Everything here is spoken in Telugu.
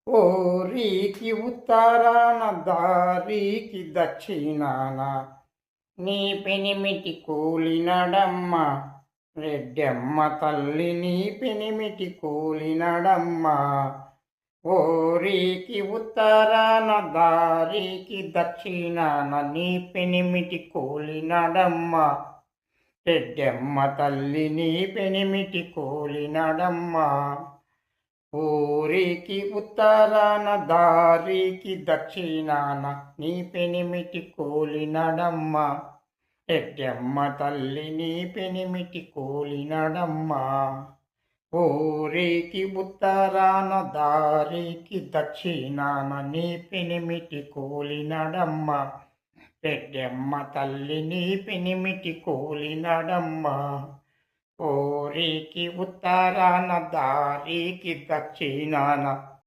ఓరికి ఉత్తరాన దారికి దక్షిణాన నీ పెనిమిటి కూలినడమ్మ రెడ్డమ్మ తల్లి నీ పెనిమిటి కూలినడమ్మ ఓరికి ఉత్తరాన దారికి దక్షిణాన నీ పెనిమిటి కూలినడమ్మ రెడ్డమ్మ తల్లి నీ పెనిమిటి కూలినడమ్మ ఊరికి ఉత్తరాన దారికి దక్షిణాన నీ పెనిమిటి కూలినడమ్మ రెడ్డమ్మ తల్లి నీ పెనిమిటి కూలినడమ్మ ఊరికి ఉత్తరాన దారికి దక్షిణాన నీ పెనిమిటి కూలినడమ్మ రెడ్డమ్మ తల్లి నీ పెనిమిటి కూలినడమ్మ ఊరికి ఉత్తరాన దారికి దక్షిణాన